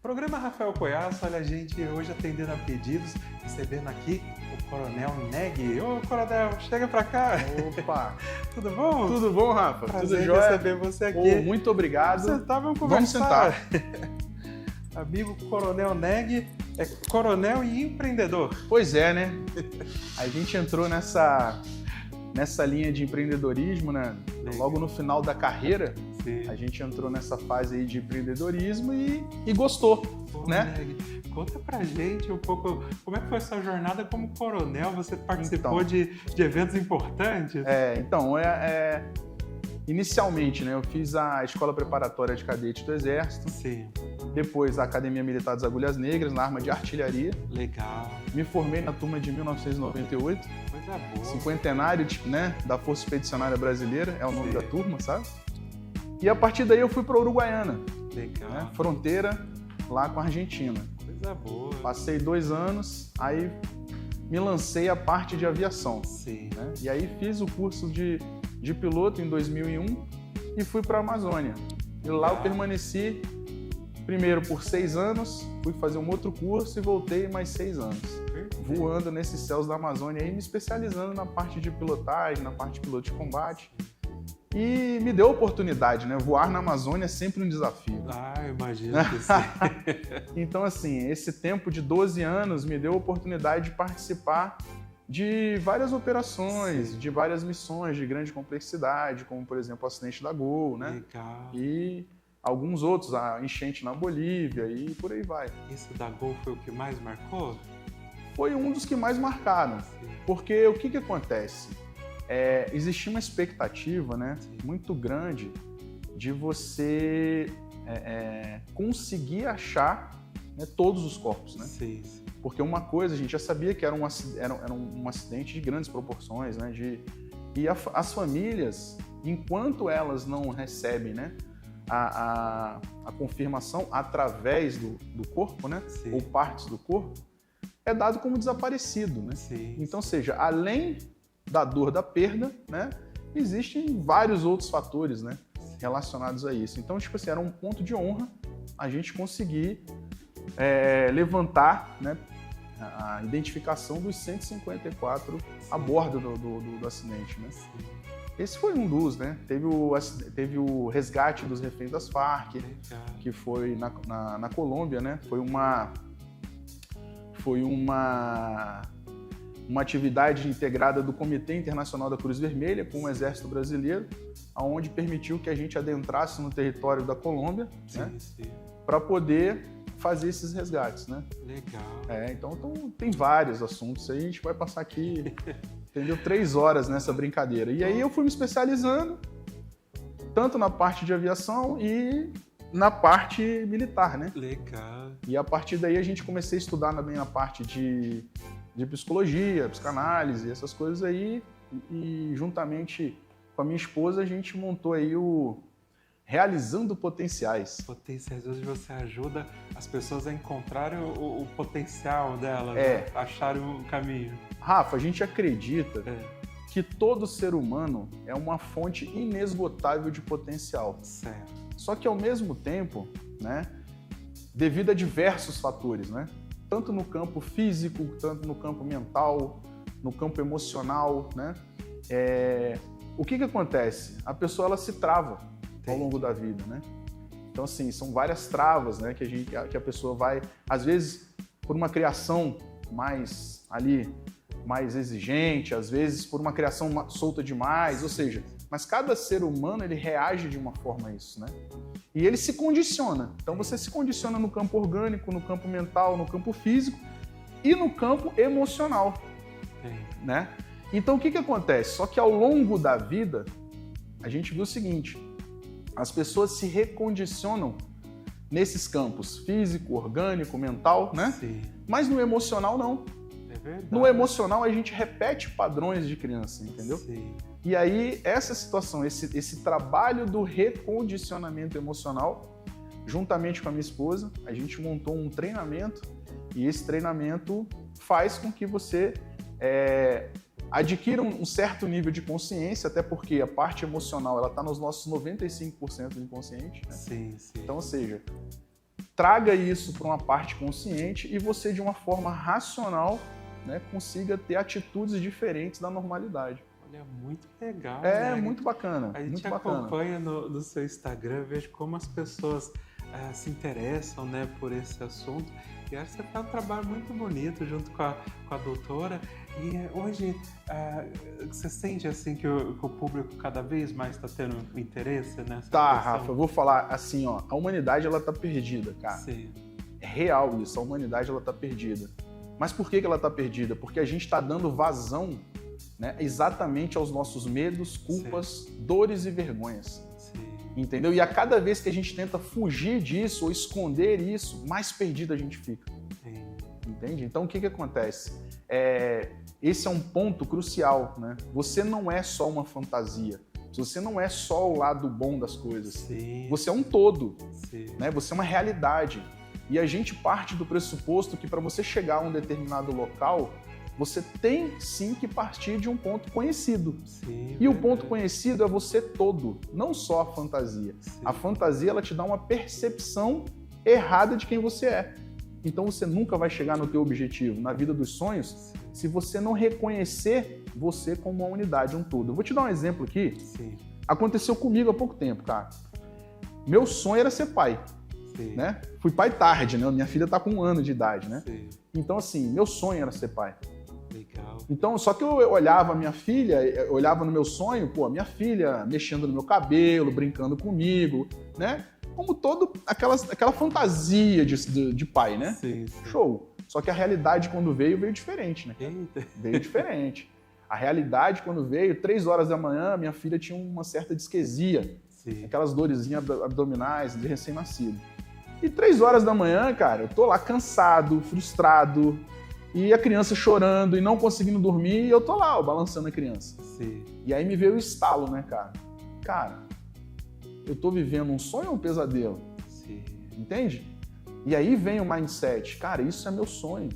Programa Rafael Coiaço, olha a gente hoje atendendo a pedidos, recebendo aqui o Coronel Neg. Ô Coronel, chega pra cá. Opa! Tudo bom? Tudo bom, Rafa? Prazer Tudo em jóia? receber você aqui. Muito obrigado. Sentar, vamos Vamos conversar. sentar. Amigo Coronel Neg é coronel e empreendedor. Pois é, né? A gente entrou nessa linha de empreendedorismo, né? Logo no final da carreira, Sim. a gente entrou nessa fase aí de empreendedorismo e gostou, Pô, né? Neg, conta pra gente um pouco como é que foi a sua jornada como coronel. Você participou Então. de eventos importantes? Inicialmente, né, eu fiz a Escola Preparatória de Cadete do Exército, Sim, depois a Academia Militar das Agulhas Negras, na arma de artilharia. legal. Me formei na turma de 1998, Coisa boa. cinquentenário, né, da Força Expedicionária Brasileira, é o nome Sim. da turma, sabe? E a partir daí eu fui para Uruguaiana, Legal. né, fronteira lá com a Argentina. Coisa boa. Passei 2 anos, aí me lancei a parte de aviação, Sim. né? E aí fiz o curso de piloto em 2001 e fui para a Amazônia. E lá eu permaneci primeiro por 6 anos, fui fazer um outro curso e voltei mais 6 anos. Perfeito. Voando nesses céus da Amazônia e me especializando na parte de pilotagem, na parte de piloto de combate. E me deu a oportunidade, né? Voar na Amazônia é sempre um desafio. Ah, eu imagino que sim. Então, assim, esse tempo de 12 anos me deu a oportunidade de participar de várias operações, de várias missões de grande complexidade, como, por exemplo, o acidente da Gol, né? Legal. E alguns outros, a enchente na Bolívia e por aí vai. Esse da Gol foi o que mais marcou? Foi um dos que mais marcaram, Sim. porque o que acontece? Existia uma expectativa, né, muito grande de você conseguir achar, né, todos os corpos, né? Sim, sim. Porque uma coisa, a gente já sabia que era um acidente de grandes proporções, né? E as famílias, enquanto elas não recebem, né, a confirmação através do corpo, né, Sim. ou partes do corpo, é dado como desaparecido, né? Sim. Então, seja, além da dor da perda, né, existem vários outros fatores, né, relacionados a isso. Então, tipo assim, era um ponto de honra a gente conseguir levantar, né, a identificação dos 154 a bordo do acidente, né? Esse foi um dos, né? Teve o resgate dos reféns das Farc, Legal. que foi na Colômbia, né? Foi uma atividade integrada do Comitê Internacional da Cruz Vermelha com o Exército Brasileiro, onde permitiu que a gente adentrasse no território da Colômbia, né, Sim. para poder fazer esses resgates, né? Legal. Então tem vários assuntos aí, a gente vai passar aqui, entendeu, 3 horas nessa brincadeira. E aí eu fui me especializando tanto na parte de aviação e na parte militar, né? Legal. E a partir daí a gente comecei a estudar também a parte de psicologia, psicanálise, essas coisas aí, e juntamente com a minha esposa a gente montou aí o Realizando Potenciais. Potenciais, hoje você ajuda as pessoas a encontrarem o potencial delas, É. né? Acharem o caminho. Rafa, a gente acredita É, que todo ser humano é uma fonte inesgotável de potencial. certo. Só que ao mesmo tempo, né, devido a diversos fatores, né, tanto no campo físico, tanto no campo mental, no campo emocional, né, o que acontece? A pessoa ela se trava ao longo da vida, né? Então, assim, são várias travas, né, que a pessoa vai, às vezes, por uma criação mais exigente, às vezes por uma criação solta demais, ou seja, mas cada ser humano ele reage de uma forma a isso, né? E ele se condiciona. Então você se condiciona no campo orgânico, no campo mental, no campo físico e no campo emocional, né? Então o que acontece? Só que ao longo da vida a gente viu o seguinte: as pessoas se recondicionam nesses campos físico, orgânico, mental, né? Sim. Mas no emocional não. É verdade. No emocional, a gente repete padrões de criança, entendeu? Sim. E aí, essa situação, esse trabalho do recondicionamento emocional, juntamente com a minha esposa, a gente montou um treinamento e esse treinamento faz com que você adquira um certo nível de consciência, até porque a parte emocional ela está nos nossos 95% do inconsciente, né? Sim, sim. Então, ou seja, traga isso para uma parte consciente e você, de uma forma racional, né, consiga ter atitudes diferentes da normalidade. Olha, muito legal. É, né? muito bacana. A gente muito bacana. acompanha no seu Instagram, vejo como as pessoas se interessam, né, por esse assunto. E acho que você faz um trabalho muito bonito junto com a doutora. E hoje você sente assim que o público cada vez mais está tendo interesse nessa Tá, questão? Rafa, eu vou falar assim, ó, a humanidade ela tá perdida, cara. Sim. É real isso, a humanidade ela tá perdida. Mas por que ela tá perdida? Porque a gente está dando vazão, né, exatamente aos nossos medos, culpas, dores e vergonhas. Sim. Entendeu? E a cada vez que a gente tenta fugir disso ou esconder isso, mais perdido a gente fica. Sim. Entende? Então o que acontece? Esse é um ponto crucial, né? Você não é só uma fantasia. Você não é só o lado bom das coisas. Sim. Você é um todo, Sim. né? Você é uma realidade. E a gente parte do pressuposto que para você chegar a um determinado local, você tem sim que partir de um ponto conhecido. Sim, E o verdade. ponto conhecido é você todo, não só a fantasia. Sim. A fantasia ela te dá uma percepção errada de quem você é. Então você nunca vai chegar no teu objetivo, na vida dos sonhos, se você não reconhecer você como uma unidade, um todo. Eu vou te dar um exemplo aqui. Sim. Aconteceu comigo há pouco tempo, cara. Meu sonho era ser pai, Sim. né? Fui pai tarde, né? Minha filha tá com 1 ano de idade, né? Sim. Então, assim, meu sonho era ser pai. Legal. Então, só que eu olhava a minha filha, eu olhava no meu sonho, pô, a minha filha mexendo no meu cabelo, brincando comigo, né? Como aquela fantasia de pai, né? Sim, sim. Show. Só que a realidade, quando veio diferente, né? Eita. Veio diferente. A realidade, quando veio, 3 horas da manhã, minha filha tinha uma certa disquesia. Sim. Aquelas dorezinhas abdominais de recém-nascido. E 3 horas da manhã, cara, eu tô lá cansado, frustrado, e a criança chorando e não conseguindo dormir, e eu tô lá, ó, balançando a criança. Sim. E aí me veio o estalo, né, cara? Cara, eu tô vivendo um sonho ou um pesadelo? Sim. Entende? E aí vem o mindset, cara, isso é meu sonho.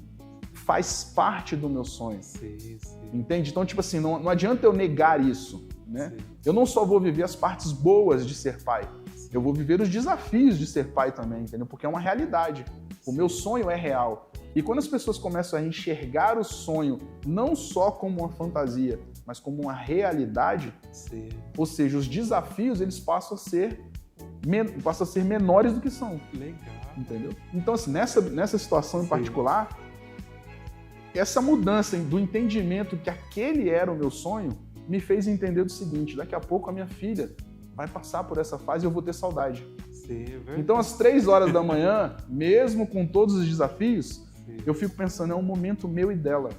Faz parte do meu sonho. Sim, sim. Entende? Então, tipo assim, não adianta eu negar isso, né? Sim. Eu não só vou viver as partes boas de ser pai, eu vou viver os desafios de ser pai também, entendeu? Porque é uma realidade. O meu sonho é real. E quando as pessoas começam a enxergar o sonho não só como uma fantasia, mas como uma realidade, Sim. ou seja, os desafios eles passam a ser menores do que são, Legal. entendeu? Então, assim, nessa situação em Sim. particular, essa mudança do entendimento que aquele era o meu sonho me fez entender do seguinte: daqui a pouco a minha filha vai passar por essa fase e eu vou ter saudade. Sim, é verdade. Então, às 3 horas da manhã, mesmo com todos os desafios, Sim. eu fico pensando, é um momento meu e dela.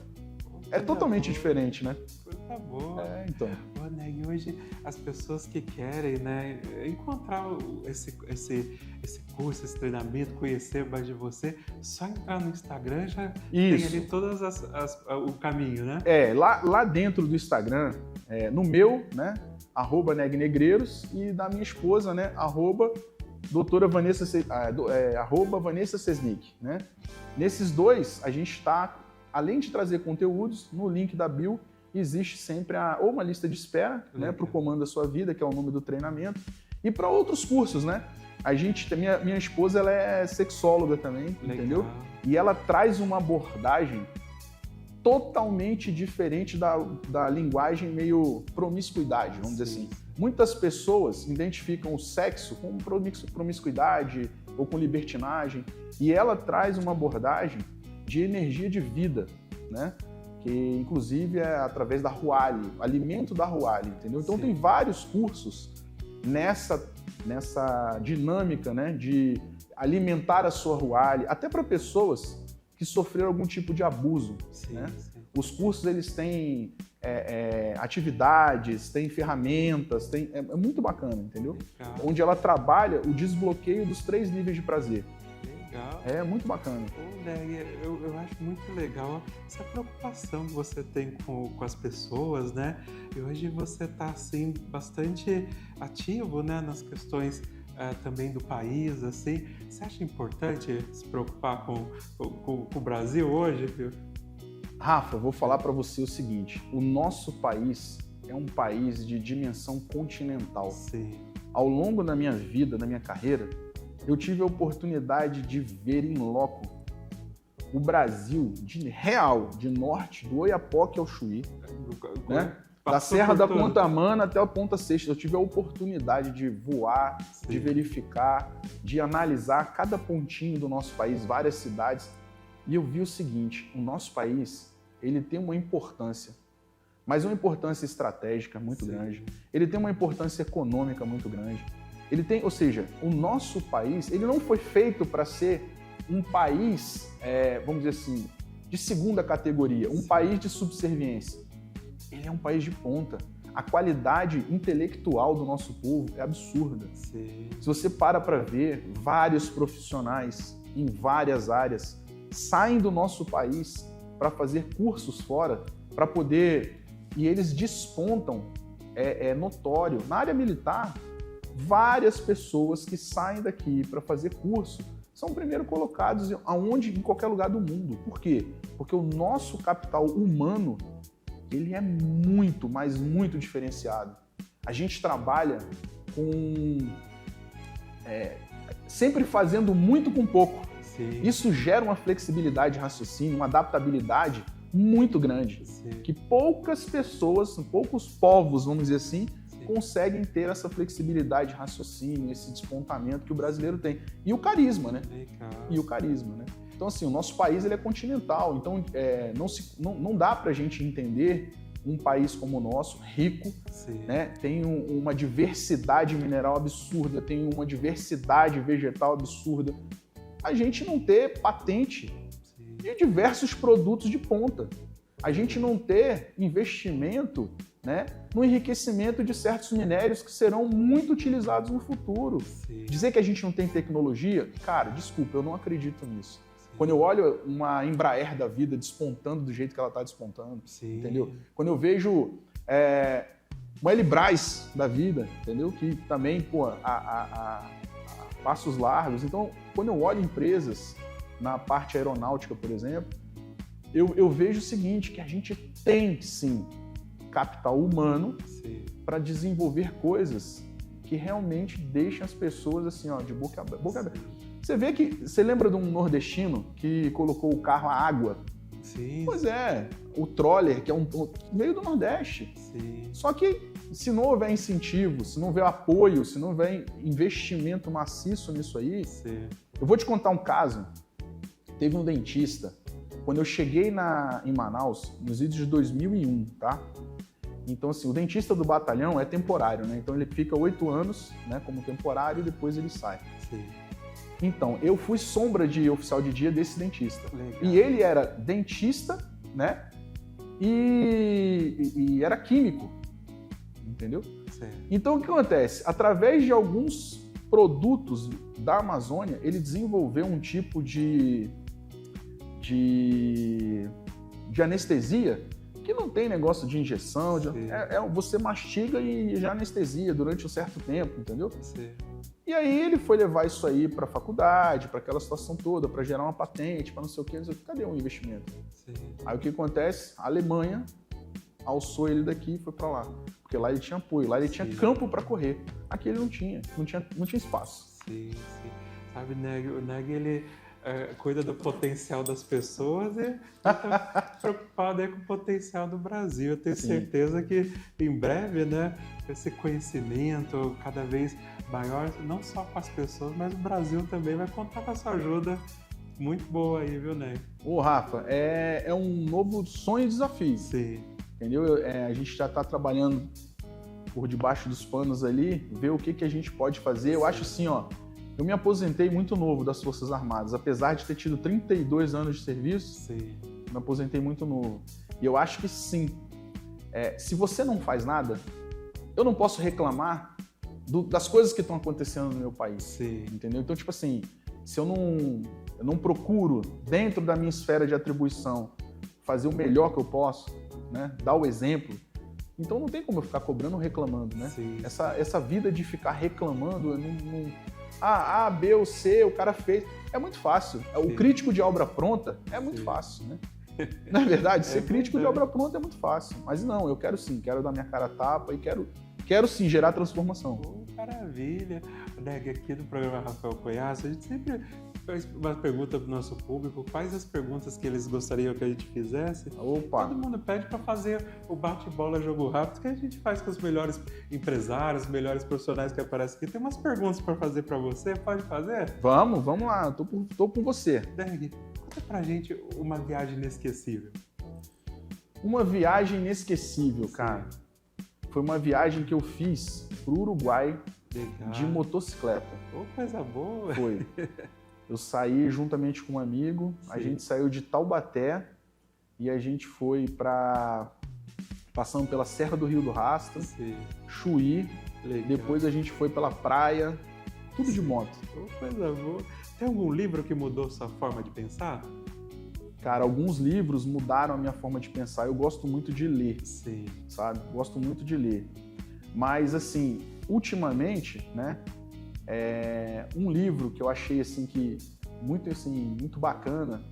É totalmente diferente, né? Coisa boa. Então. Pô, né, e hoje as pessoas que querem, né, encontrar esse curso, esse treinamento, conhecer mais de você, só entrar no Instagram já tem Isso. ali todas o caminho, né? Lá dentro do Instagram, no meu, né, @negnegreiros, e da minha esposa, né, doutora Vanessa, Vanessa Sesnick, né? Nesses dois, a gente está, além de trazer conteúdos, no link da bio existe sempre ou uma lista de espera, né, para o Comando da Sua Vida, que é o nome do treinamento, e para outros cursos, né? Minha esposa, ela é sexóloga também, Legal. entendeu? E ela traz uma abordagem totalmente diferente da linguagem meio promiscuidade, vamos dizer assim. Muitas pessoas identificam o sexo com promiscuidade ou com libertinagem, e ela traz uma abordagem de energia de vida, né? Que inclusive é através da Ruali, alimento da Ruali, entendeu? Então tem vários cursos nessa dinâmica, né, de alimentar a sua Ruali, até para pessoas que sofreram algum tipo de abuso, né? Os cursos, eles têm atividades, têm ferramentas, é muito bacana, entendeu? Legal. Onde ela trabalha o desbloqueio dos 3 níveis de prazer. Legal. É muito bacana. Eu acho muito legal essa preocupação que você tem com as pessoas, né? E hoje você está assim, bastante ativo, né, nas questões também do país, assim. Você acha importante se preocupar com o Brasil hoje, viu? Rafa, eu vou falar para você o seguinte: o nosso país é um país de dimensão continental. Sim. Ao longo da minha vida, da minha carreira, eu tive a oportunidade de ver em loco o Brasil de norte, do Oiapoque ao Chuí, né? Da Serra da Contamana até a Ponta Sexta. Eu tive a oportunidade de voar, sim, de verificar, de analisar cada pontinho do nosso país, várias cidades. E eu vi o seguinte, o nosso país, ele tem uma importância, mas uma importância estratégica muito, sim, grande. Ele tem uma importância econômica muito grande. Ele tem, ou seja, o nosso país, ele não foi feito para ser um país, vamos dizer assim, de segunda categoria, um país de subserviência. Ele é um país de ponta. A qualidade intelectual do nosso povo é absurda. Sim. Se você para ver, vários profissionais em várias áreas saem do nosso país para fazer cursos fora, para poder... E eles despontam, é notório. Na área militar, várias pessoas que saem daqui para fazer curso são primeiro colocados em qualquer lugar do mundo. Por quê? Porque o nosso capital humano, ele é muito, mas muito diferenciado. A gente trabalha sempre fazendo muito com pouco. Sim. Isso gera uma flexibilidade de raciocínio, uma adaptabilidade muito grande. Sim. Que poucas pessoas, poucos povos, vamos dizer assim, sim, conseguem ter essa flexibilidade de raciocínio, esse despontamento que o brasileiro tem. E o carisma, né? E o carisma, né? Então, assim, o nosso país ele é continental, então não dá para a gente entender um país como o nosso, rico, né? Tem uma diversidade mineral absurda, tem uma diversidade vegetal absurda. A gente não ter patente, sim, de diversos produtos de ponta. A gente não ter investimento, né, no enriquecimento de certos minérios que serão muito utilizados no futuro. Sim. Dizer que a gente não tem tecnologia, cara, desculpa, eu não acredito nisso. Quando eu olho uma Embraer da vida despontando do jeito que ela está despontando, sim, entendeu? Quando eu vejo uma Elibras da vida, entendeu? Que também, pô, a passos largos. Então, quando eu olho empresas na parte aeronáutica, por exemplo, eu vejo o seguinte, que a gente tem, sim, capital humano para desenvolver coisas que realmente deixam as pessoas assim, ó, de boca aberta. Você lembra de um nordestino que colocou o carro à água? Sim. Pois é, o troller, que veio do Nordeste. Sim. Só que se não houver incentivo, se não houver apoio, se não houver investimento maciço nisso aí, sim, eu vou te contar um caso. Teve um dentista, quando eu cheguei em Manaus, nos idos de 2001, tá? Então, assim, o dentista do batalhão é temporário, né? Então ele fica 8 anos, né, como temporário e depois ele sai. Sim. Então, eu fui sombra de oficial de dia desse dentista. Legal. E ele era dentista, né? E era químico, entendeu? Sim. Então, o que acontece? Através de alguns produtos da Amazônia, ele desenvolveu um tipo de anestesia que não tem negócio de injeção, você mastiga e já anestesia durante um certo tempo, entendeu? Sim. E aí ele foi levar isso aí para a faculdade, para aquela situação toda, para gerar uma patente, para não sei o quê, cadê o investimento? Sim. Aí o que acontece? A Alemanha alçou ele daqui e foi para lá, porque lá ele tinha apoio, lá ele tinha campo para correr. Aqui ele não tinha espaço. Sim, sim. Sabe, o Neg, ele cuida do potencial das pessoas e está preocupado aí com o potencial do Brasil. Eu tenho certeza que em breve, né, esse conhecimento cada vez maior, não só com as pessoas, mas o Brasil também vai contar com a sua ajuda muito boa aí, viu, Neg? Ô, Rafa, é um novo sonho e desafio. Sim. Entendeu? A gente já está trabalhando por debaixo dos panos ali, ver o que a gente pode fazer. Eu acho assim, ó, eu me aposentei muito novo das Forças Armadas, apesar de ter tido 32 anos de serviço, me aposentei muito novo. E eu acho que sim, se você não faz nada, eu não posso reclamar das coisas que estão acontecendo no meu país, sim, entendeu? Então, tipo assim, se eu não procuro, dentro da minha esfera de atribuição, fazer o melhor que eu posso, né, dar o exemplo, então não tem como eu ficar cobrando ou reclamando, né? Sim. Essa vida de ficar reclamando, eu não... A, B ou C, o cara fez. É muito fácil. Sim. O crítico de obra pronta é muito fácil, né? Na verdade, ser crítico de obra pronta é muito fácil. Mas não, eu quero sim, quero dar minha cara a tapa e quero sim gerar transformação. Maravilha. Neg, aqui no programa Rafael Coiaço, a gente sempre faz uma pergunta para o nosso público, quais as perguntas que eles gostariam que a gente fizesse. Opa! Todo mundo pede para fazer o bate-bola jogo rápido, que a gente faz com os melhores empresários, os melhores profissionais que aparecem aqui. Tem umas perguntas para fazer para você, pode fazer? Vamos lá, tô com você. Neg, conta pra gente uma viagem inesquecível. Uma viagem inesquecível, cara. Foi uma viagem que eu fiz pro Uruguai. Legal. De motocicleta. Coisa boa. Foi. Eu saí juntamente com um amigo, a gente saiu de Taubaté e a gente foi passando pela Serra do Rio do Rastro, Chuí, depois a gente foi pela praia, tudo de moto. Coisa boa. Tem algum livro que mudou sua forma de pensar? Cara, alguns livros mudaram a minha forma de pensar. Eu gosto muito de ler, sabe? Gosto muito de ler. Mas, assim, ultimamente, né? Um livro que eu achei, assim, muito bacana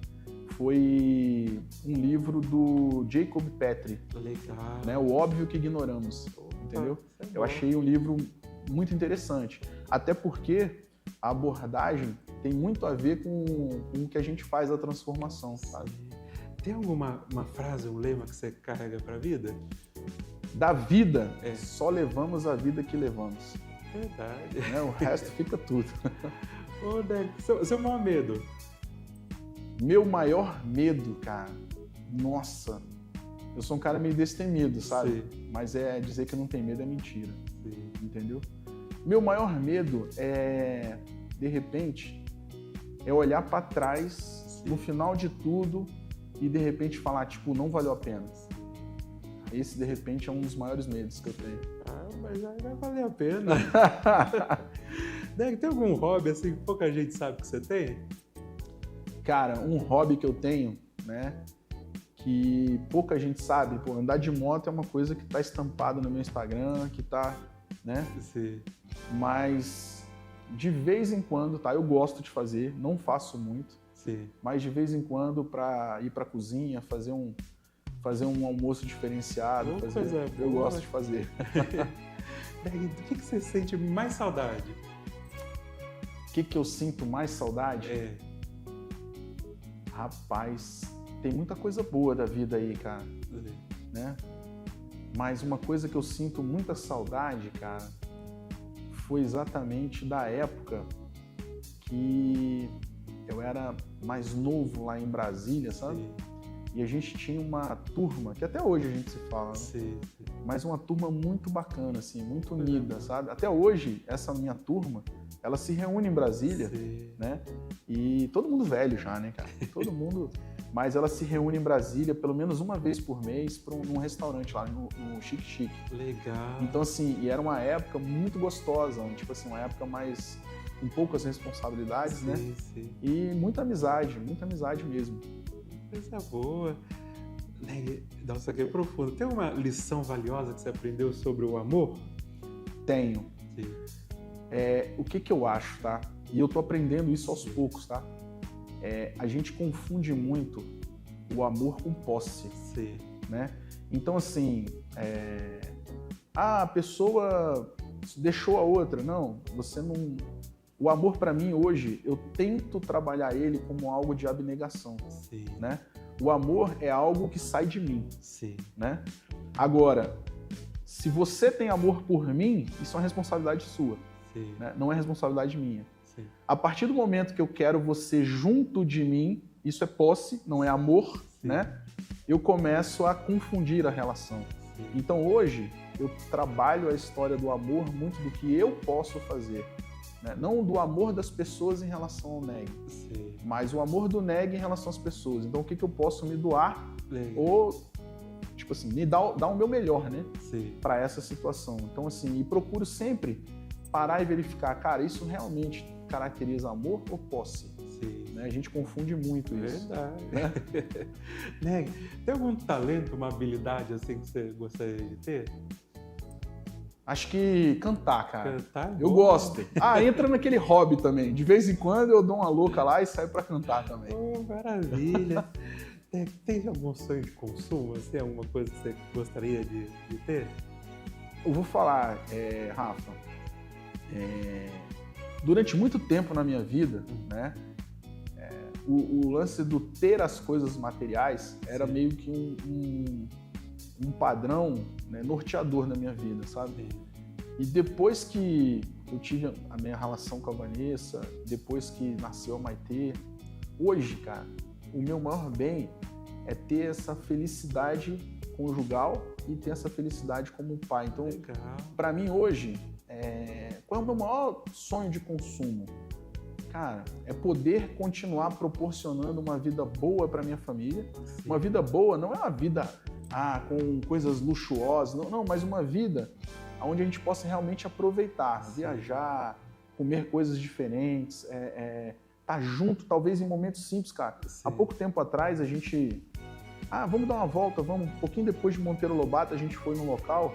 foi um livro do Jacob Petrie. Legal. Né? O Óbvio que Ignoramos. Entendeu? Eu achei um livro muito interessante. Até porque a abordagem tem muito a ver com o que a gente faz a transformação, sabe? Tem alguma frase, um lema que você carrega para a vida? Da vida, só levamos a vida que levamos. Verdade. Né? O resto fica tudo. Ô, Neg, seu maior medo? Meu maior medo, cara, nossa, eu sou um cara meio destemido, sabe? Mas dizer que não tem medo é mentira, entendeu? Meu maior medo de repente, olhar para trás no final de tudo e de repente falar, tipo, não valeu a pena. Esse, de repente, é um dos maiores medos que eu tenho. Mas aí vai valer a pena. Neg, tem algum hobby assim que pouca gente sabe que você tem? Cara, um hobby que eu tenho, né, que pouca gente sabe, pô, andar de moto é uma coisa que tá estampado no meu Instagram, que tá, né? Mas de vez em quando, tá? Eu gosto de fazer, não faço muito, mas de vez em quando para ir para cozinha, fazer um almoço diferenciado, eu gosto de fazer. Neg, do que você sente mais saudade? O que eu sinto mais saudade? Rapaz, tem muita coisa boa da vida aí, cara, né? Mas uma coisa que eu sinto muita saudade, cara, foi exatamente da época que eu era mais novo lá em Brasília, sabe? E a gente tinha uma turma, que até hoje a gente se fala, né? Mas uma turma muito bacana, assim, muito unida, sabe? Até hoje, essa minha turma, ela se reúne em Brasília, né? E todo mundo velho já, né, cara? Todo mundo... Mas ela se reúne em Brasília pelo menos uma vez por mês num restaurante lá, no Chique Chique. Legal. Então, assim, e era uma época muito gostosa, tipo assim, uma época mais... com poucas responsabilidades, né? E muita amizade mesmo. Coisa boa. Nossa, que profundo. Tem uma lição valiosa que você aprendeu sobre o amor? Tenho. O que eu acho, tá? E eu tô aprendendo isso aos poucos, tá? A gente confunde muito o amor com posse, né? Então, assim, a pessoa deixou a outra. Não, você não... O amor, para mim, hoje, eu tento trabalhar ele como algo de abnegação, né? O amor é algo que sai de mim, né? Agora, se você tem amor por mim, isso é uma responsabilidade sua, né? Não é responsabilidade minha. A partir do momento que eu quero você junto de mim, isso é posse, não é amor, né? Eu começo a confundir a relação. Então, hoje, eu trabalho a história do amor muito do que eu posso fazer. Né? Não do amor das pessoas em relação ao Neg, mas o amor do Neg em relação às pessoas. Então, o que eu posso me doar ou, tipo assim, me dar o meu melhor, né? Para essa situação. Então, assim, e procuro sempre parar e verificar, cara, isso realmente caracteriza amor ou posse? Né? A gente confunde muito isso. Verdade. Né? Neg, tem algum talento, uma habilidade assim que você gostaria de ter? Acho que cantar, cara. Cantar? Eu gosto. Entra naquele hobby também. De vez em quando eu dou uma louca lá e saio pra cantar também. Maravilha. Tem algum sonho de consumo? Assim, alguma coisa que você gostaria de ter? Eu vou falar, Rafa, Durante muito tempo na minha vida, né, o lance do ter as coisas materiais era meio que um padrão, né, norteador na minha vida, sabe? E depois que eu tive a minha relação com a Vanessa, depois que nasceu a Maitê, hoje, cara, o meu maior bem é ter essa felicidade conjugal e ter essa felicidade como pai. Então, para mim hoje, qual é o meu maior sonho de consumo? Cara, é poder continuar proporcionando uma vida boa para minha família. Sim. Uma vida boa não é uma vida com coisas luxuosas, não, mas uma vida onde a gente possa realmente aproveitar, sim, viajar, comer coisas diferentes, estar junto, talvez em momentos simples, cara. Sim. Há pouco tempo atrás a gente... vamos dar uma volta, vamos. Um pouquinho depois de Monteiro Lobato, a gente foi num local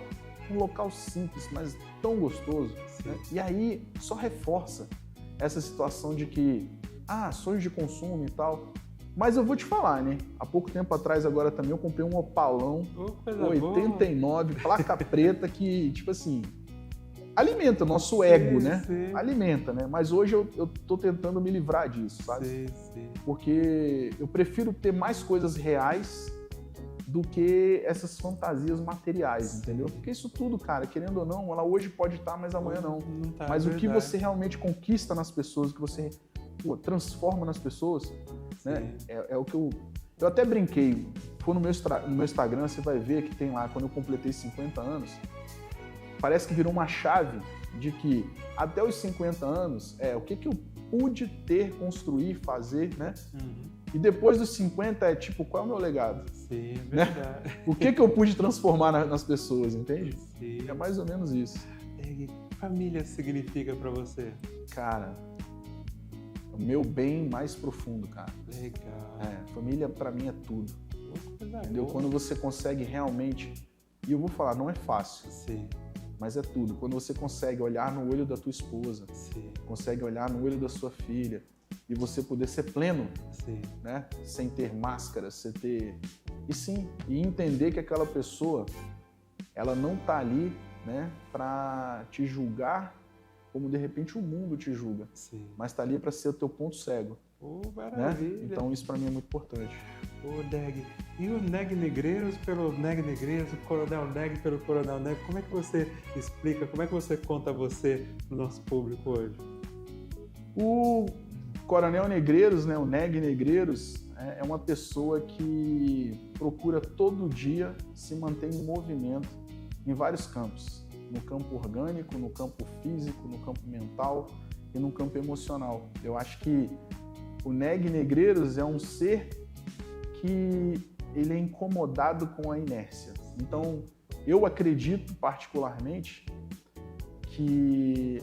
simples, mas tão gostoso. Né? E aí só reforça essa situação de que, sonhos de consumo e tal. Mas eu vou te falar, né? Há pouco tempo atrás, agora também, eu comprei um Opalão 89, boa, placa preta, que, tipo assim, alimenta o nosso ego, né? Sim. Alimenta, né? Mas hoje eu tô tentando me livrar disso, sabe? Sim. Porque eu prefiro ter mais coisas reais do que essas fantasias materiais, sim, entendeu? Porque isso tudo, cara, querendo ou não, ela hoje pode estar, mas amanhã não. Tá, mas o que você realmente conquista nas pessoas, o que você transforma nas pessoas, né? É o que eu até brinquei. For no meu Instagram, você vai ver que tem lá, quando eu completei 50 anos, parece que virou uma chave de que até os 50 anos, o que eu pude ter, construir, fazer, né? Uhum. E depois dos 50 é tipo, qual é o meu legado? Sim, verdade. Né? O que eu pude transformar nas pessoas, entende? Sim. É mais ou menos isso. E o que família significa pra você? Cara, o meu bem mais profundo, cara. Legal. Família pra mim é tudo. Entendeu? Boa. Quando você consegue realmente... E eu vou falar, não é fácil. Sim. Mas é tudo. Quando você consegue olhar no olho da tua esposa, sim, consegue olhar no olho da sua filha e você poder ser pleno, sim, né? Sem ter máscaras, e entender que aquela pessoa, ela não tá ali, né, para te julgar como de repente o mundo te julga, sim, mas tá ali para ser o teu ponto cego. Maravilha. Né? Então isso para mim é muito importante. Neg, e o Neg Negreiros pelo Neg Negreiros, o Coronel Neg pelo Coronel Neg, como é que você explica, como é que você conta você no nosso público hoje? O Coronel Negreiros, né, o Neg Negreiros, é uma pessoa que procura todo dia se manter em movimento em vários campos. No campo orgânico, no campo físico, no campo mental e no campo emocional. Eu acho que o Neg Negreiros é um ser que ele é incomodado com a inércia. Então, eu acredito particularmente que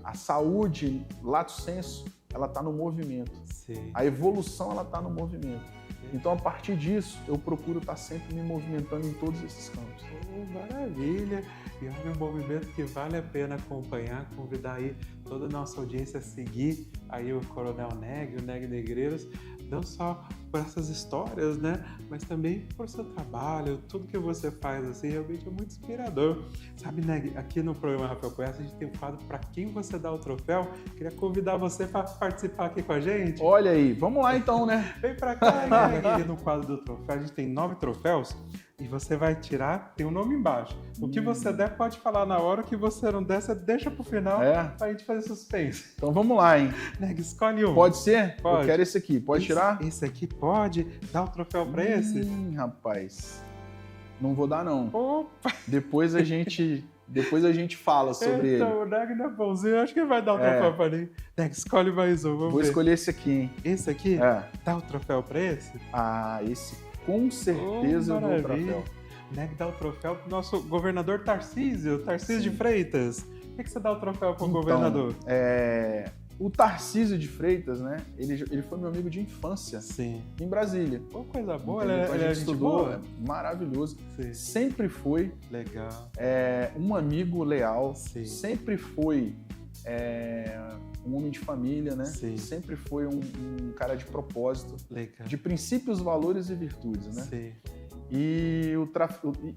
a saúde, lato sensu, ela está no movimento. Sim. A evolução, ela está no movimento. Então, a partir disso, eu procuro estar sempre me movimentando em todos esses campos. Maravilha! E é um movimento que vale a pena acompanhar, convidar aí toda a nossa audiência a seguir aí o Coronel Neg, o Neg Negreiros, não só por essas histórias, né? Mas também por seu trabalho, tudo que você faz, assim, realmente é muito inspirador. Sabe, Neg, aqui no programa Rafael Conhece, a gente tem um quadro para quem você dá o troféu. Queria convidar você para participar aqui com a gente. Olha aí, vamos lá então, né? Vem para cá, Neg. Aqui no quadro do troféu, a gente tem 9 troféus e você vai tirar, tem um nome embaixo. O que você der, pode falar na hora, o que você não der, você deixa pro final pra gente fazer suspense. Então vamos lá, hein? Neg, escolhe um. Pode ser? Pode. Eu quero esse aqui. Pode tirar? Esse aqui pode. Dá o troféu pra esse? Rapaz. Não vou dar, não. Opa! Depois a gente fala sobre ele. Então, o Neg não é bonzinho, eu acho que ele vai dar o troféu pra mim. Neg, escolhe mais um, vamos ver. Vou escolher esse aqui, hein? Esse aqui? Dá o troféu pra esse? Esse com certeza eu dou o troféu. Neg dá o troféu pro nosso governador Tarcísio de Freitas. Por que você dá o troféu pro governador? O Tarcísio de Freitas, né? Ele foi meu amigo de infância. Sim. Em Brasília. Pô, coisa boa, ele estudou, maravilhoso. Sim. Sempre foi. Legal. Um amigo leal. Sim. Sempre foi um homem de família, né? Sim. Sempre foi um cara de propósito. Legal. De princípios, valores e virtudes, né? Sim. E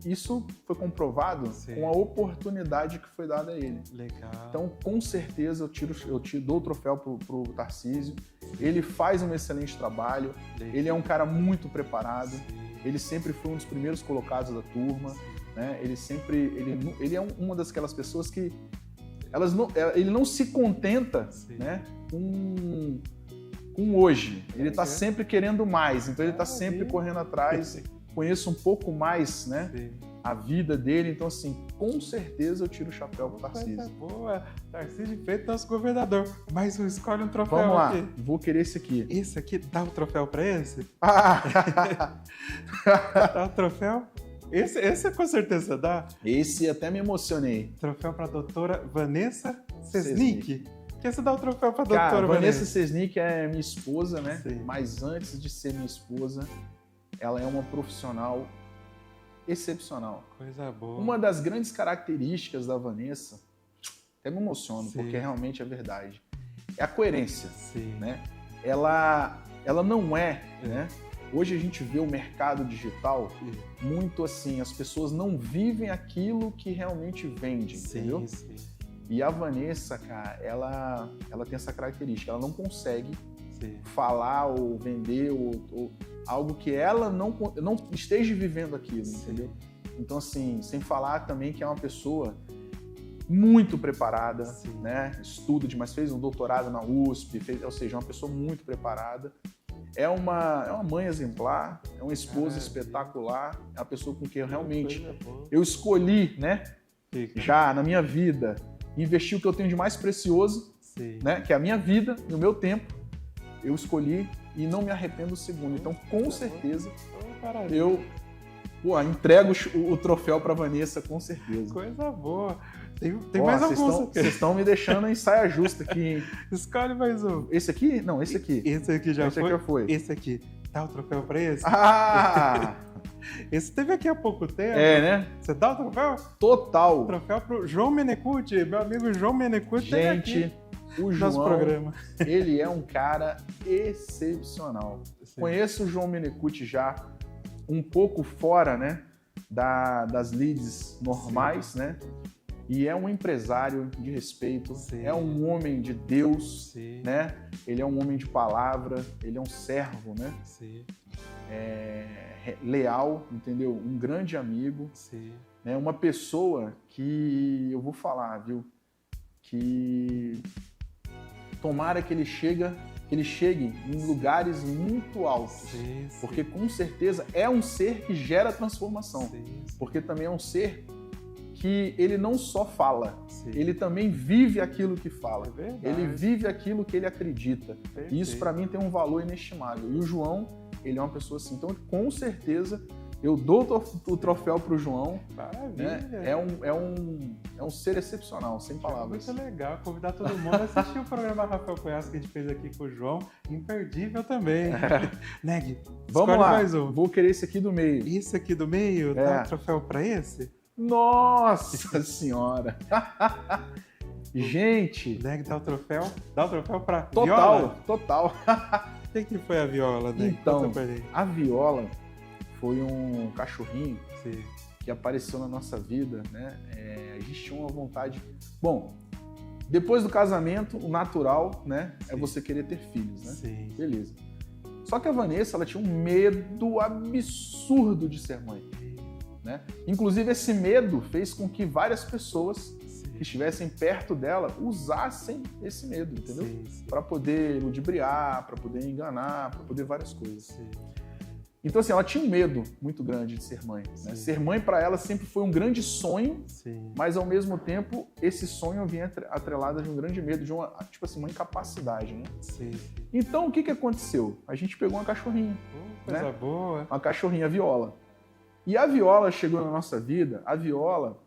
isso foi comprovado Sim. com a oportunidade que foi dada a ele. Legal. Então, com certeza, eu dou o troféu pro Tarcísio. Ele faz um excelente trabalho. Legal. Ele é um cara muito preparado. Sim. Ele sempre foi um dos primeiros colocados da turma. Né? Ele é uma daquelas pessoas que ele não se contenta, né, com hoje. Ele está sempre querendo mais. Então, ele está sempre correndo atrás. Conheço um pouco mais, né, a vida dele, então assim, com certeza eu tiro o chapéu pro Tarcísio. Coisa boa, Tarcísio feito nosso governador. Mas escolhe um troféu. Vamos lá, aqui. Vou querer esse aqui. Esse aqui, dá o troféu pra esse? Dá o troféu? Esse com certeza dá. Esse até me emocionei. Troféu pra doutora Vanessa Sesnick. Que você dá o troféu pra doutora Vanessa Sesnick é minha esposa, né? Sim. Mas antes de ser minha esposa, ela é uma profissional excepcional. Coisa boa. Uma das grandes características da Vanessa, até me emociono, Sim. porque realmente é verdade, é a coerência. Sim. Né? Ela não é, né? Hoje a gente vê o mercado digital muito assim, as pessoas não vivem aquilo que realmente vende, entendeu? Sim. E a Vanessa, cara, ela tem essa característica, ela não consegue falar ou vender ou algo que ela não esteja vivendo aquilo, entendeu? Então, assim, sem falar também que é uma pessoa muito preparada, né? Estuda demais, fez um doutorado na USP, ou seja, uma pessoa muito preparada. É uma mãe exemplar, é uma esposa espetacular, é uma pessoa com quem eu realmente eu escolhi, né? Já na minha vida, investir o que eu tenho de mais precioso, né? Que é a minha vida e o meu tempo. Eu escolhi e não me arrependo do segundo. Então, com certeza, eu entrego o troféu para Vanessa, com certeza. Coisa boa. Tem mais alguns. Vocês estão me deixando em saia justa aqui. Escolhe mais um. Esse aqui? Não, esse aqui. Esse aqui já foi. Esse aqui. Dá o troféu para esse? Esse teve aqui há pouco tempo. É, né? Você dá o troféu? Total. O troféu pro João Menecuti. Meu amigo João Menecuti. Gente, o João, nosso programa. Ele é um cara excepcional. Conheço o João Menecuti já um pouco fora, né, das leads normais, né? E é um empresário de respeito, é um homem de Deus, né? Ele é um homem de palavra, ele é um servo, né? Leal, entendeu? Um grande amigo, né? Uma pessoa que eu vou falar, viu? Que tomara que ele chegue em lugares muito altos, porque com certeza é um ser que gera transformação, porque também é um ser que ele não só fala, ele também vive aquilo que fala, ele vive aquilo que ele acredita. E isso para mim tem um valor inestimável. E o João, ele é uma pessoa assim. Então, com certeza, eu dou o troféu pro João. Maravilha. Né? É um ser excepcional, sem palavras. Muito legal. Convidar todo mundo a assistir o programa Rafael Cunhasco que a gente fez aqui com o João. Imperdível também. Neg, vamos lá. Mais um. Vou querer esse aqui do meio. Esse aqui do meio? Dá um troféu para esse? Nossa senhora! Gente! Neg, dá o troféu para Viola? Total. Quem que foi a Viola, Neg? Então, a Viola foi um cachorrinho que apareceu na nossa vida, né? A gente tinha uma vontade... Bom, depois do casamento, o natural, né? É você querer ter filhos, né? Beleza. Só que a Vanessa, ela tinha um medo absurdo de ser mãe. Né? Inclusive, esse medo fez com que várias pessoas que estivessem perto dela usassem esse medo, entendeu? Para poder ludibriar, para poder enganar, para poder várias coisas. Então, assim, ela tinha um medo muito grande de ser mãe. Né? Ser mãe, para ela, sempre foi um grande sonho, mas, ao mesmo tempo, esse sonho vinha atrelado de um grande medo, de uma incapacidade. Né? Então, o que aconteceu? A gente pegou uma cachorrinha. Coisa boa. Uma cachorrinha, a Viola. E a Viola chegou na nossa vida. A Viola,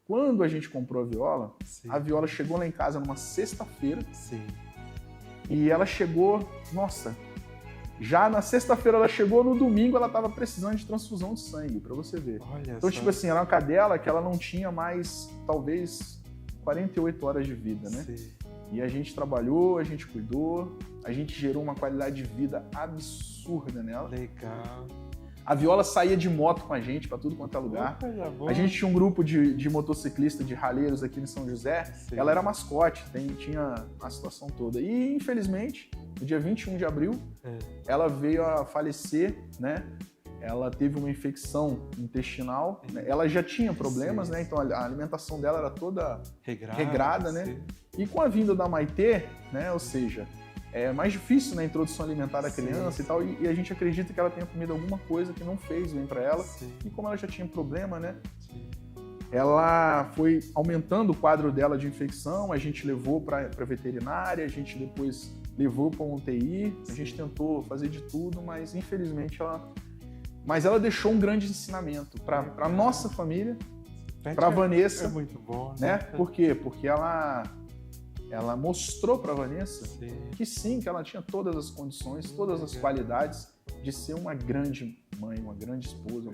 quando a gente comprou a Viola chegou lá em casa numa sexta-feira. E ela chegou, nossa, já na sexta-feira ela chegou, no domingo ela estava precisando de transfusão de sangue, para você ver. Então, tipo assim, era uma cadela que ela não tinha mais, talvez, 48 horas de vida, né? E a gente trabalhou, a gente cuidou, a gente gerou uma qualidade de vida absurda nela. Legal. A Viola saía de moto com a gente para tudo quanto é lugar. A gente tinha um grupo de motociclistas, de ralheiros aqui em São José. Sim. Ela era mascote, tinha a situação toda. E, infelizmente, no dia 21 de abril, ela veio a falecer, né? Ela teve uma infecção intestinal. Né? Ela já tinha problemas, né? Então a alimentação dela era toda regrada, né? Sim. E com a vinda da Maitê, né? Ou seja, é mais difícil, né, a introdução alimentar da criança e tal, e a gente acredita que ela tenha comido alguma coisa que não fez bem para ela. Sim. E como ela já tinha problema, né, ela foi aumentando o quadro dela de infecção, a gente levou para veterinária, a gente depois levou para um UTI, a gente tentou fazer de tudo, mas infelizmente ela deixou um grande ensinamento para a nossa família, para a Vanessa. É muito bom, né? Por quê? Porque ela mostrou para a Vanessa que ela tinha todas as condições, todas as qualidades de ser uma grande mãe, uma grande esposa.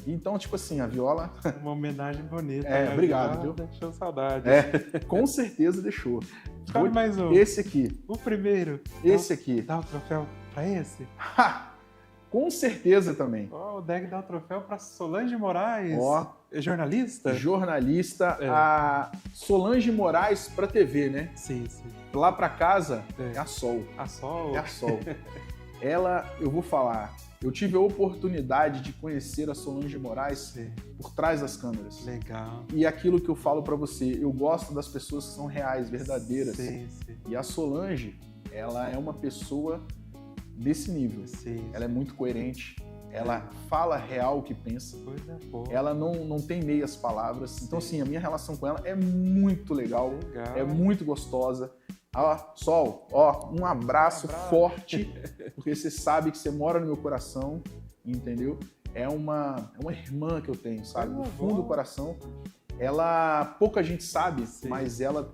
Então, tipo assim, a Viola... Uma homenagem bonita. Obrigado, viu? Deixou saudade. Com certeza deixou. Escolhe mais um. Esse aqui. O primeiro. Esse aqui. Dá o troféu para esse? Com certeza também. O Deg dá o troféu para Solange Moraes. Jornalista? Jornalista. A Solange Moraes para TV, né? Sim. Lá para casa é a Sol. A Sol? É a Sol. Ela, eu vou falar, eu tive a oportunidade de conhecer a Solange Moraes por trás das câmeras. Legal. E aquilo que eu falo para você, eu gosto das pessoas que são reais, verdadeiras. Sim. E a Solange, ela é uma pessoa desse nível. Sim. Ela é muito coerente, ela fala real o que pensa. Coisa boa. Ela não tem meias palavras. Então, assim, a minha relação com ela é muito legal. É muito gostosa. Sol, um abraço forte, porque você sabe que você mora no meu coração, entendeu? É uma irmã que eu tenho, sabe? No fundo do coração. Pouca gente sabe, mas ela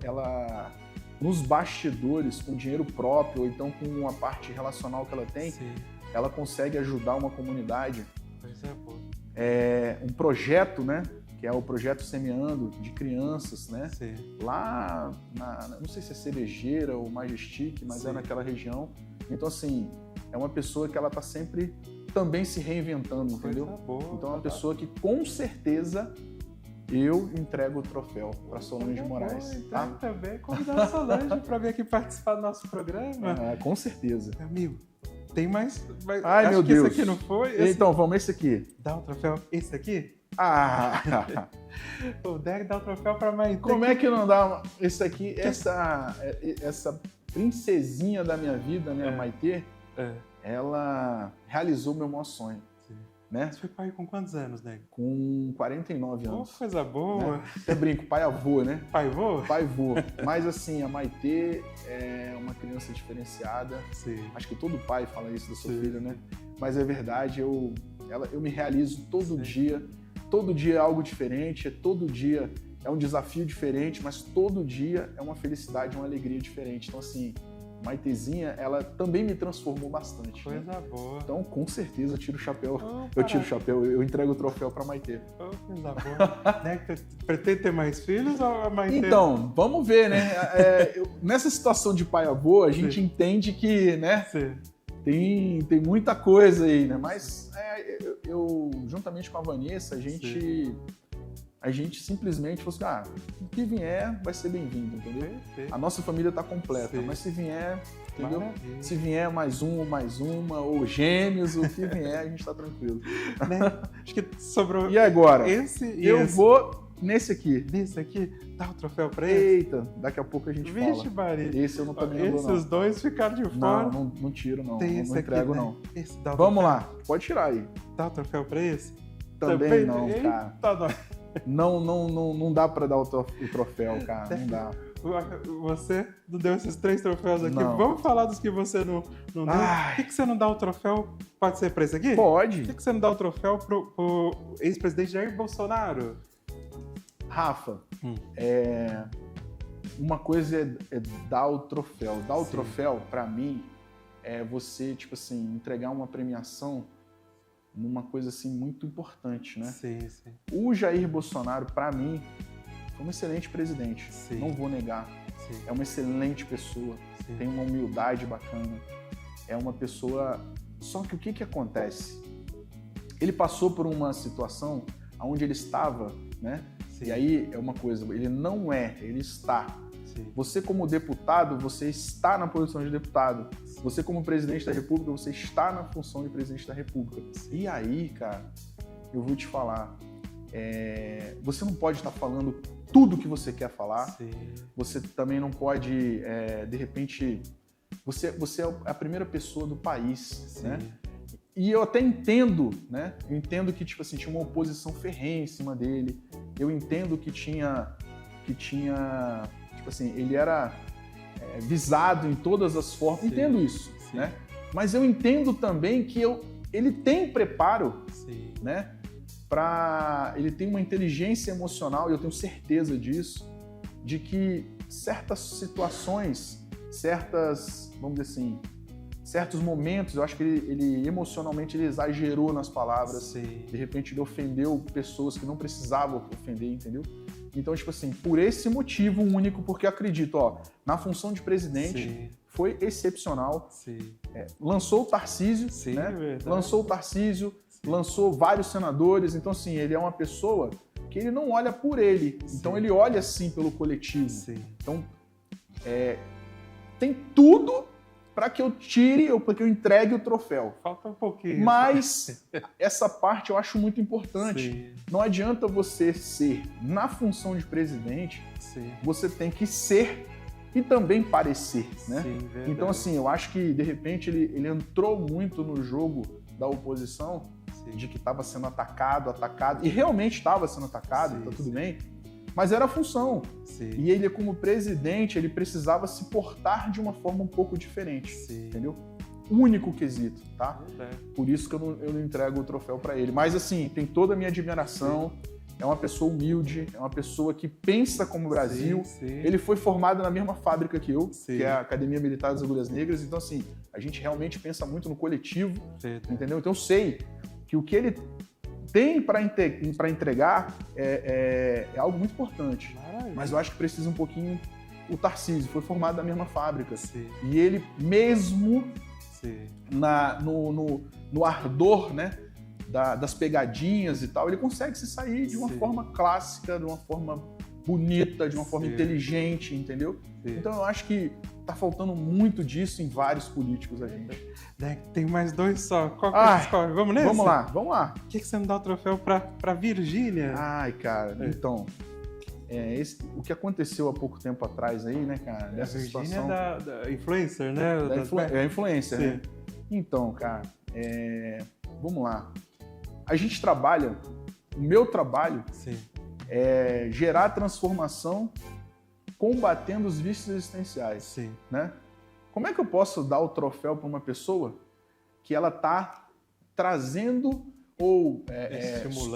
nos bastidores, com dinheiro próprio, ou então com a parte relacional que ela tem, ela consegue ajudar uma comunidade. Coisa boa. Um projeto, né? Que é o projeto Semeando, de crianças, né? Lá, não sei se é Cerejeira ou Majestic, mas é naquela região. Então, assim, é uma pessoa que ela tá sempre também se reinventando, entendeu? Então, é uma pessoa que, com certeza, eu entrego o troféu para Solange Moraes. Então, também convidar a Solange para vir aqui participar do nosso programa. Com certeza. Amigo, tem mais? Ai, meu Deus. Esse aqui não foi? Então, vamos esse aqui. Dá o troféu. Esse aqui? O Deg dá o troféu pra Maitê. Como é que não dá esse aqui? Essa princesinha da minha vida, né, Maitê, ela realizou meu maior sonho. Né? Você foi pai com quantos anos, Deg? Com 49 anos. Coisa boa. Né? Até brinco, pai-avô, né? Pai-vô? Pai-vô. Mas assim, a Maitê é uma criança diferenciada. Acho que todo pai fala isso da sua filha, né? Mas é verdade, eu me realizo todo dia. Todo dia é algo diferente, todo dia é um desafio diferente, mas todo dia é uma felicidade, uma alegria diferente. Então, assim, Maitezinha, ela também me transformou bastante. Coisa boa. Então, com certeza, eu tiro o chapéu. Eu entrego o troféu pra Maitê. Coisa boa. Né? Pretende ter mais filhos ou a Maitê? Então, vamos ver, né? Nessa situação de pai-avô, a gente entende que, né? Tem muita coisa aí, né? Mas eu, juntamente com a Vanessa, a gente simplesmente falou assim, o que vier vai ser bem-vindo, entendeu? A nossa família tá completa, mas se vier, entendeu? Maravilha. Se vier mais um ou mais uma, ou gêmeos, o que vier, a gente tá tranquilo. Né? Acho que sobrou... E agora? Eu vou nesse aqui. Nesse aqui? Dá o troféu pra ele? Eita, daqui a pouco a gente fala. Vixe, Maria. Esse eu não tô ganhando, não. Esses dois ficaram de fora. Não tiro, não. Tem não entrego, aqui, não. Né? Esse dá o Vamos troféu. lá, pode tirar aí. Dá o troféu pra esse? Também não, cara. Não. Não dá pra dar o troféu, cara. Não dá. Você não deu esses 3 troféus aqui. Não. Vamos falar dos que você não deu. Por que você não dá o troféu? Pode ser pra esse aqui? Pode. Por que você não dá o troféu pro ex-presidente Jair Bolsonaro? Rafa, uma coisa é dar o troféu. Dar o troféu, pra mim, é você, tipo assim, entregar uma premiação numa coisa assim muito importante, né? Sim. O Jair Bolsonaro, pra mim, foi um excelente presidente. Não vou negar. É uma excelente pessoa. Tem uma humildade bacana. É uma pessoa... Só que o que acontece? ele passou por uma situação onde ele estava, né? Sim. E aí é uma coisa, ele não é, ele está. Sim. Você como deputado, você está na posição de deputado. Você como presidente da República, você está na função de presidente da República. Sim. E aí, cara, eu vou te falar, você não pode estar falando tudo que você quer falar. Sim. Você também não pode, de repente, você é a primeira pessoa do país, Sim. né? E eu até entendo, né? Eu entendo que, tipo assim, tinha uma oposição ferrenha em cima dele. Eu entendo que tinha, tipo assim, ele era visado em todas as formas. Sim. Entendo isso, Sim. né? Mas eu entendo também que ele tem preparo, Sim. né? Ele tem uma inteligência emocional, e eu tenho certeza disso, de que certas situações, vamos dizer assim, certos momentos, eu acho que ele emocionalmente ele exagerou nas palavras. Sim. De repente ele ofendeu pessoas que não precisavam ofender, entendeu? Então, tipo assim, por esse motivo único, porque eu acredito, na função de presidente, Sim. foi excepcional. Sim. Lançou o Tarcísio, Sim, né? verdade. Lançou o Tarcísio, lançou vários senadores. Então, assim, ele é uma pessoa que ele não olha por ele. Sim. Então, ele olha, sim, pelo coletivo. Sim. Então, tem tudo para que eu para que eu entregue o troféu. Falta um pouquinho. Mas essa parte eu acho muito importante. Sim. Não adianta você ser na função de presidente, Sim. você tem que ser e também parecer, né? Sim, verdade. Então, assim, eu acho que, de repente, ele entrou muito no jogo da oposição, Sim. de que estava sendo atacado, e realmente estava sendo atacado, Sim, tá tudo sim. bem, mas era a função. Sim. E ele, como presidente, ele precisava se portar de uma forma um pouco diferente, Sim. entendeu? Único quesito, tá? Verdade. Por isso que eu não entrego o troféu para ele. Mas, assim, tem toda a minha admiração. É uma pessoa humilde, é uma pessoa que pensa como o Brasil. Sim, sim. Ele foi formado na mesma fábrica que eu, Sim. que é a Academia Militar das Agulhas Negras. Então, assim, a gente realmente pensa muito no coletivo, Verdade. entendeu? Então, eu sei que o que ele tem para entregar é algo muito importante. Maravilha. Mas eu acho que precisa um pouquinho... O Tarcísio foi formado na mesma fábrica. Sim. E ele mesmo Sim. no ardor, né, das pegadinhas e tal, ele consegue se sair de uma Sim. forma clássica, de uma forma bonita, de uma forma Sim. inteligente, entendeu? Sim. Então eu acho que tá faltando muito disso em vários políticos, a gente. Né, tem mais dois só. Qual que Ai, você escolhe? Vamos nesse? Vamos lá. Por que você não dá o troféu pra Virgínia? Ai, cara, então... o que aconteceu há pouco tempo atrás aí, né, cara? A Dessa Virgínia situação... é da influencer, né? É a influência, Sim. né? Então, cara, vamos lá. A gente trabalha, o meu trabalho Sim. é gerar transformação combatendo os vícios existenciais, Sim. né? Como é que eu posso dar o troféu para uma pessoa que ela tá trazendo ou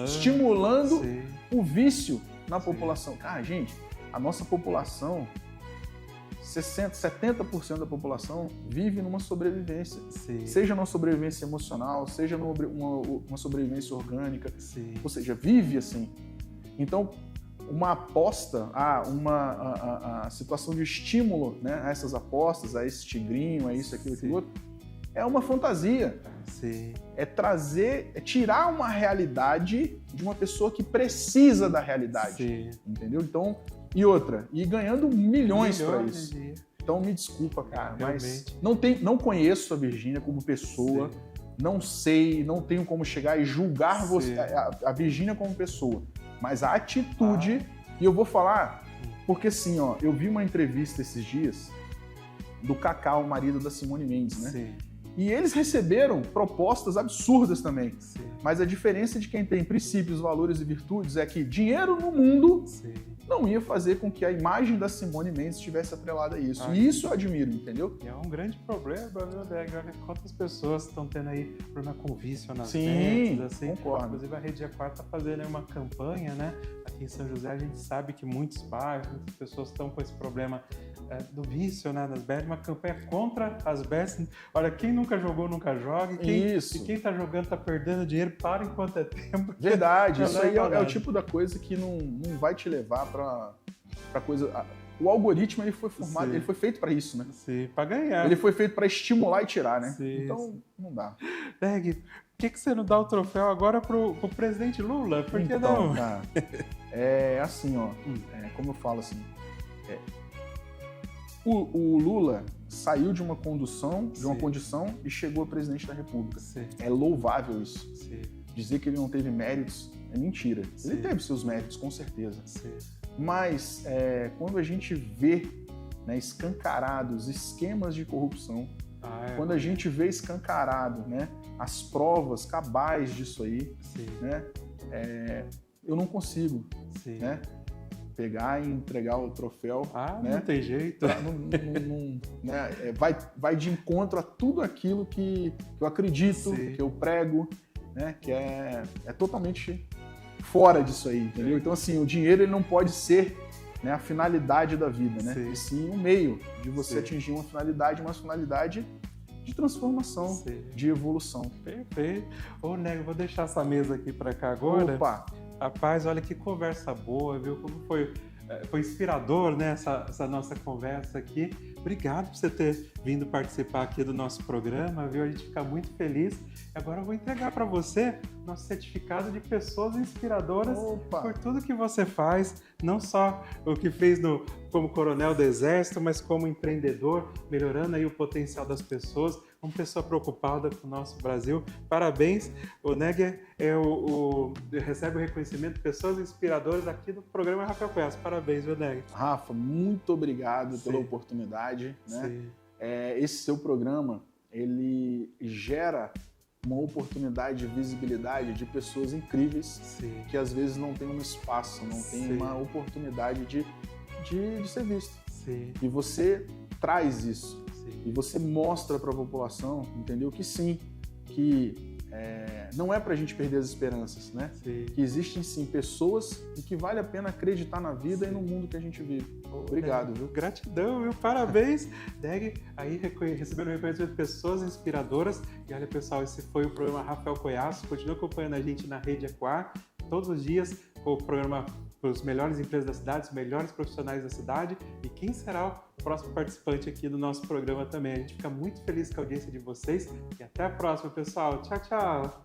estimulando Sim. o vício na população? Cara, gente, a nossa população, 70% da população vive numa sobrevivência. Sim. Seja numa sobrevivência emocional, seja numa sobrevivência orgânica. Sim. Ou seja, vive assim. Então, uma aposta, a situação de estímulo, né, a essas apostas, a esse tigrinho, a isso, aquilo, aquilo outro, é uma fantasia. Sim. É tirar uma realidade de uma pessoa que precisa da realidade. Sim. Entendeu? Então, e ganhando milhões para isso. de dia. Então, me desculpa, cara, mas Realmente. não conheço a Virgínia como pessoa, Sim. não sei, não tenho como chegar e julgar Sim. você, a Virgínia como pessoa, mas a atitude, e eu vou falar, porque assim, ó, eu vi uma entrevista esses dias do Cacau, o marido da Simone Mendes, né? Sim. E eles receberam propostas absurdas também. Sim. Mas a diferença de quem tem princípios, valores e virtudes é que dinheiro no mundo Sim. não ia fazer com que a imagem da Simone Mendes estivesse atrelada a isso. E isso eu admiro, entendeu? E é um grande problema, viu, Deg? Olha quantas pessoas estão tendo aí problema com vício nas Sim, ventas, assim. concordo. Inclusive a Rede Aquar está fazendo aí uma campanha, né? Aqui em São José a gente sabe que muitos pais, muitas pessoas estão com esse problema do vício, né? Das bets, uma campanha contra as bets. Olha, quem nunca jogou, nunca joga. E quem tá jogando tá perdendo dinheiro, para enquanto é tempo. Verdade, isso aí é o nada. tipo da coisa que não vai te levar pra coisa... O algoritmo, ele foi formado, Sim. ele foi feito para isso, né? Sim, para ganhar. Ele foi feito para estimular e tirar, né? Sim, então, sim. não dá. Deg, que você não dá o troféu agora pro presidente Lula? Por que Então, não? cara, é assim, ó, como eu falo assim, o Lula saiu de uma condição e chegou a presidente da República. Sim. É louvável isso. Sim. Dizer que ele não teve méritos é mentira. Sim. Ele teve seus méritos, com certeza. Sim. Mas quando a gente vê, né, escancarados esquemas de corrupção, quando a gente vê escancarado, né, as provas cabais disso aí, Sim. né, eu não consigo, Sim. né, pegar e entregar o troféu. Né, não tem jeito. Né, vai de encontro a tudo aquilo que eu acredito, Sim. que eu prego, né, que é totalmente fora disso aí, entendeu? Então, assim, o dinheiro ele não pode ser, né, a finalidade da vida, né? Sim. E sim um meio de você Sim. atingir uma finalidade de transformação, Sim. de evolução. Perfeito. Ô, Nego, vou deixar essa mesa aqui para cá agora. Opa! Rapaz, olha que conversa boa, viu? Como foi inspirador, né, essa nossa conversa aqui. Obrigado por você ter vindo participar aqui do nosso programa, viu? A gente fica muito feliz. Agora eu vou entregar para você nosso certificado de pessoas inspiradoras. Opa! Por tudo que você faz, não só o que fez como coronel do Exército, mas como empreendedor, melhorando aí o potencial das pessoas, uma pessoa preocupada com o nosso Brasil. Parabéns. O Neg recebe o reconhecimento de pessoas inspiradoras aqui do programa Rafael Cunha. Parabéns, viu, Neg? Rafa, muito obrigado Sim. pela oportunidade. Né? Sim. Esse seu programa, ele gera uma oportunidade de visibilidade de pessoas incríveis. Sim. Que às vezes não tem um espaço, não tem Sim. uma oportunidade de ser visto. Sim. E você traz isso. Sim. E você mostra para a população, entendeu? Que sim, que não é para a gente perder as esperanças, né? Sim. Que existem sim pessoas e que vale a pena acreditar na vida e no mundo que a gente vive. Obrigado, viu? Gratidão, viu? Parabéns. Deg, aí recebendo reconhecimento de pessoas inspiradoras. E olha, pessoal, esse foi o programa Rafael Coiaço. Continua acompanhando a gente na Rede Equar, todos os dias, com o programa para os melhores empresas da cidade, os melhores profissionais da cidade. E quem será o próximo participante aqui do nosso programa também. A gente fica muito feliz com a audiência de vocês. E até a próxima, pessoal. Tchau, tchau.